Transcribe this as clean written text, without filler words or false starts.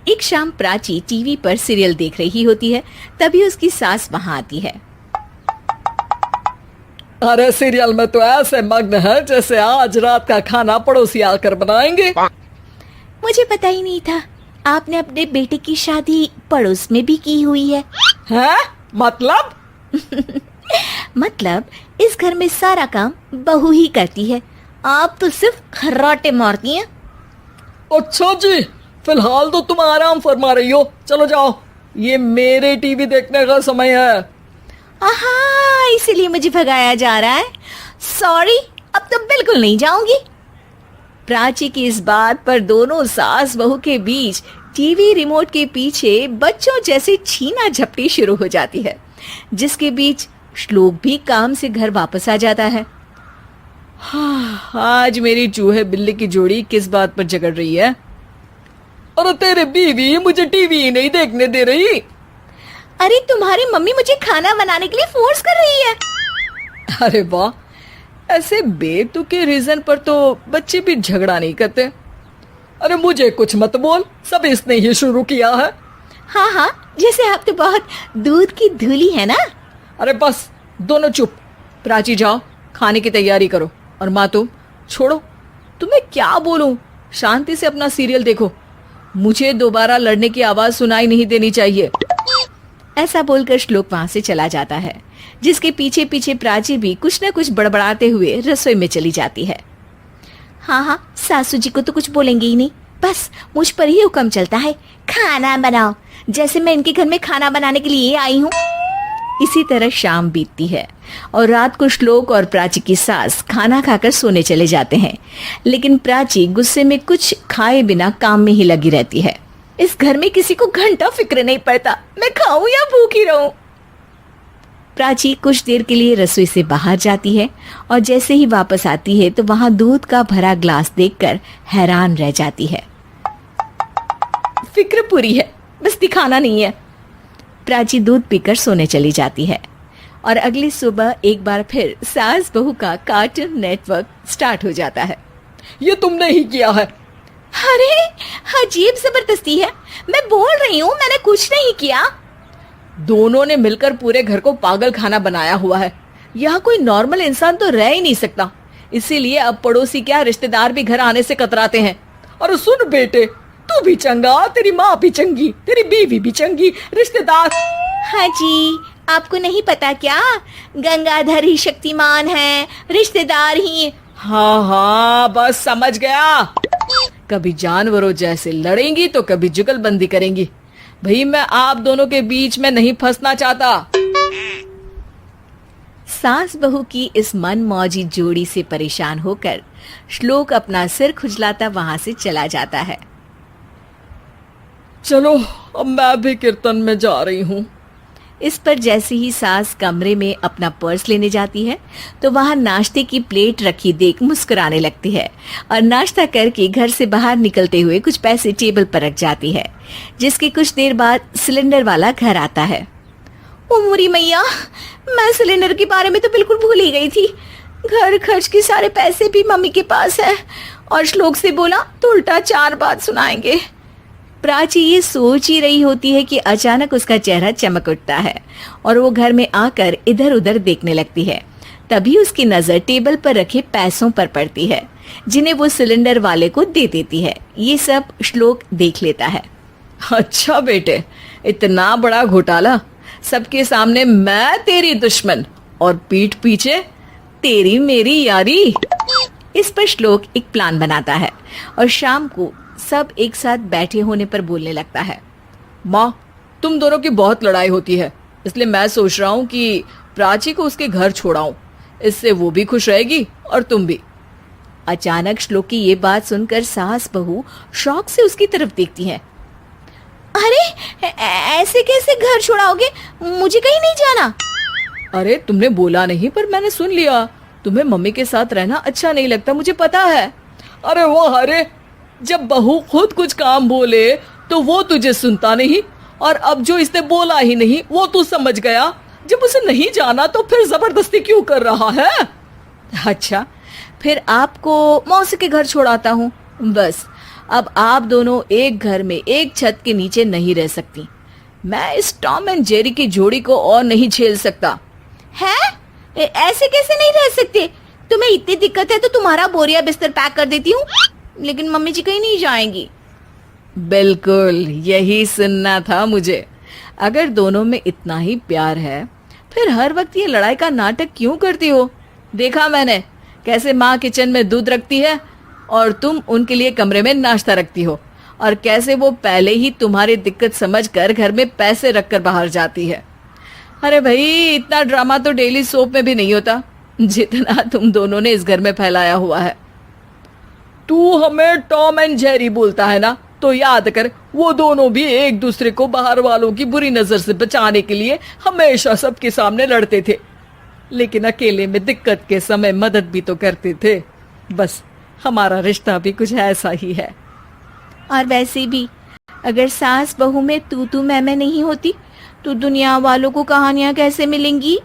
एक शाम प्राची टीवी पर सीरियल देख रही होती है। तभी उसकी सास वहां आती है। अरे सीरियल में तो ऐसे मग्न है जैसे आज रात का खाना पड़ोसी आकर बनाएंगे। मुझे पता ही नहीं था आपने अपने बेटे की शादी पड़ोस में भी की हुई है। हैं? मतलब? मतलब इस घर में सारा काम बहू ही करती है, आप तो सिर्फ खर्राटे मारती हैं। अच्छा जी, फिलहाल तो तुम आराम फरमा रही हो, चलो जाओ, ये मेरे टीवी देखने का समय है। आहा, इसीलिए मुझे भगाया जा रहा है। सॉरी, अब तो बिल्कुल नहीं जाऊंगी। प्राची की इस बात पर दोनों सास बहू के बीच टीवी रिमोट के पीछे बच्चों जैसे छीना झपटी शुरू हो जाती है, जिसके बीच श्लोक भी काम से घर वापस आ जाता है। आज मेरी चूहे बिल्ली की जोड़ी किस बात पर झगड़ रही है? अरे तेरे बीवी मुझे टीवी नहीं देखने दे रही। अरे तुम्हारी मम्मी मुझे खाना बनाने के लिए फोर्स कर रही है। अरे वाह, ऐसे बेतुके रीजन पर तो बच्चे भी झगड़ा नहीं करते। अरे मुझे कुछ मत बोल, सब इसने ही शुरू किया है। हाँ हाँ, जैसे आप तो बहुत दूध की धूली है ना। अरे बस, दोनों चुप। प्राची जाओ, खाने की तैयारी करो। और माँ तुम छोड़ो, तुम्हें क्या बोलूं, शांति से अपना सीरियल देखो, मुझे दोबारा लड़ने की आवाज सुनाई नहीं देनी चाहिए। ऐसा बोलकर श्लोक वहां से चला जाता है, जिसके पीछे पीछे प्राची भी कुछ न कुछ बड़बड़ाते हुए रसोई में चली जाती है। हाँ हाँ, सासू जी को तो कुछ बोलेंगे ही नहीं, बस मुझ पर ही हुक्म चलता है, खाना बनाओ, जैसे मैं इनके घर में खाना बनाने के लिए आई हूँ। इसी तरह शाम बीतती है और रात को श्लोक और प्राची की सास खाना खाकर सोने चले जाते हैं, लेकिन प्राची गुस्से में कुछ खाए बिना काम में ही लगी रहती है। इस घर में किसी को घंटा फिक्र नहीं पड़ता, मैं खाऊं या भूखी रहूं। प्राची कुछ देर के लिए रसोई से बाहर जाती है और जैसे ही वापस आती है तो वहां दूध का भरा ग्लास देखकर हैरान रह जाती है। फिक्र पूरी है, बस दिखाना नहीं है। प्राची दूध पीकर सोने चली जाती है और अगली सुबह एक बार फिर सास बहू का कार्टून नेटवर्क स्टार्ट हो जाता है। ये तुमने ही किया है। अरे अजीब जबरदस्ती है, मैं बोल रही हूँ मैंने कुछ नहीं किया। दोनों ने मिलकर पूरे घर को पागल खाना बनाया हुआ है। यहाँ कोई नॉर्मल इंसान तो रह ही नहीं सकता, इसीलिए अब पड़ोसी क्या रिश्तेदार भी घर आने से कतराते हैं। और सुन बेटे, तू भी चंगा, तेरी माँ भी चंगी, तेरी बीवी भी चंगी, रिश्तेदार। हाँ जी, आपको नहीं पता क्या, गंगाधर ही शक्तिमान है, रिश्तेदार ही। हाँ हाँ, बस समझ गया। कभी जानवरों जैसे लड़ेंगी तो कभी जुगलबंदी करेंगी। भाई मैं आप दोनों के बीच में नहीं फंसना चाहता। सास बहू की इस मनमौजी जोड़ी से परेशान होकर श्लोक अपना सिर खुजलाता वहां से चला जाता है। चलो अब मैं भी कीर्तन में जा रही हूँ। इस पर जैसे ही सास कमरे में अपना पर्स लेने जाती है तो वहां नाश्ते की प्लेट रखी देख मुस्कुराने लगती है और नाश्ता करके घर से बाहर निकलते हुए कुछ पैसे टेबल पर रख जाती है, जिसके कुछ देर बाद सिलेंडर वाला घर आता है। ओ मुरी मैया, मैं सिलेंडर के बारे में तो बिल्कुल भूल ही गई थी। घर खर्च के सारे पैसे भी मम्मी के पास है और श्लोक से बोला तो उल्टा 4 बात सुनाएंगे। प्राची ये सोच ही रही होती है कि अचानक उसका चेहरा चमक उठता है और वो घर में आकर इधर उधर देखने लगती है। तभी उसकी नजर टेबल पर रखे पैसों पर पड़ती है, जिन्हें वो सिलेंडर वाले को दे देती है। ये सब श्लोक देख लेता है। अच्छा बेटे, इतना बड़ा घोटाला, सबके सामने मैं तेरी दुश्मन और पीठ पीछे तेरी मेरी यारी। इस पर श्लोक एक प्लान बनाता है और शाम को सब एक साथ बैठे होने पर बोलने लगता है। माँ, तुम दोनों की बहुत लड़ाई होती है, इसलिए मैं सोच रहा हूँ कि प्राची को उसके घर छोड़ाऊं, इससे वो भी खुश रहेगी और तुम भी। अचानक श्लोक की ये बात सुनकर सास बहू शौक से उसकी तरफ देखती हैं। अरे ऐसे कैसे घर छोड़ाओगे, मुझे कहीं नहीं जाना। अरे तुमने बोला नहीं पर मैंने सुन लिया, तुम्हें मम्मी के साथ रहना अच्छा नहीं लगता, मुझे पता है। अरे वो अरे, जब बहू खुद कुछ काम बोले तो वो तुझे सुनता नहीं, और अब जो इसने बोला ही नहीं वो तू समझ गया। जब उसे नहीं जाना तो फिर जबरदस्ती क्यों कर रहा है? अच्छा, फिर आपको मौसी के घर छोड़ाता हूँ, बस अब आप दोनों एक घर में एक छत के नीचे नहीं रह सकती। मैं इस टॉम एंड जेरी की जोड़ी को और नहीं झेल सकता। है? ऐसे कैसे नहीं रह सकते? तुम्हें इतनी दिक्कत है तो तुम्हारा बोरिया बिस्तर पैक कर देती हूँ, लेकिन मम्मी जी कहीं नहीं जाएंगी। बिल्कुल यही सुनना था मुझे। अगर दोनों में इतना ही प्यार है फिर हर वक्त ये लड़ाई का नाटक क्यों करती हो? देखा मैंने कैसे माँ किचन में दूध रखती है और तुम उनके लिए कमरे में नाश्ता रखती हो, और कैसे वो पहले ही तुम्हारी दिक्कत समझकर घर में पैसे रखकर बाहर जाती है। अरे भाई, इतना ड्रामा तो डेली सोप में भी नहीं होता जितना तुम दोनों ने इस घर में फैलाया हुआ है। तू हमें टॉम एंड जेरी बोलता है ना, तो याद कर वो दोनों भी एक दूसरे को बाहर वालों की बुरी नजर से बचाने के लिए हमेशा सबके सामने लड़ते थे, लेकिन अकेले में दिक्कत के समय मदद भी तो करते थे। बस हमारा रिश्ता भी कुछ ऐसा ही है। और वैसे भी अगर सास बहू में तू मैं नहीं होती तो दुनिया वालों को कहानियां कैसे मिलेंगी?